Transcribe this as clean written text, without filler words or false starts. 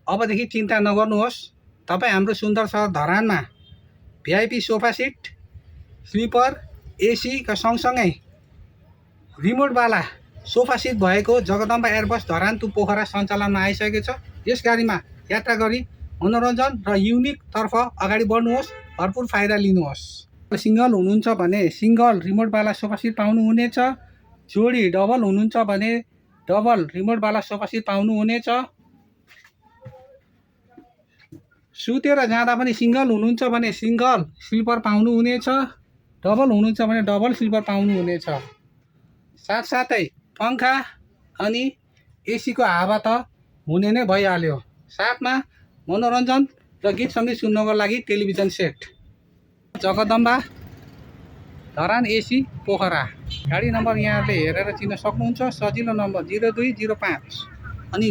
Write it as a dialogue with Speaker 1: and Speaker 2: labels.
Speaker 1: अबदेखि चिन्ता नगर्नुहोस्। तपाईँ हाम्रो सुन्दर सहर धरानमा भिआइपी सोफा सिट, स्लिपर, एसीका सँगसँगै रिमोटवाला सोफा सिट भएको जगदम्बा एयरबस धरान टु पोखरा सञ्चालनमा आइसकेको छ। यस गाडीमा यात्रा गरी मनोरञ्जन र युनिकतर्फ अगाडि बढ्नुहोस्, भरपुर फाइदा लिनुहोस्। सिङ्गल हुनुहुन्छ भने सिङ्गल रिमोटवाला सोफा सिट पाउनुहुनेछ। जोडी डबल हुनुहुन्छ भने डबल रिमोटवाला सोफा सिट पाउनुहुनेछ। सुतेर जाँदा पनि सिङ्गल हुनुहुन्छ भने सिङ्गल स्लिपर पाउनुहुनेछ। डबल हुनुहुन्छ भने डबल स्लिपर पाउनुहुनेछ। साथसाथै पङ्खा अनि एसीको हावा त हुने नै भइहाल्यो। साथमा मनोरञ्जन र गीत सङ्गीत सुन्नको लागि television set. Jagadamba Dharan AC Pokhara. गाडी नम्बर यहाँले हेरेर चिन्न सक्नुहुन्छ। सजिलो नम्बर 0205 अनि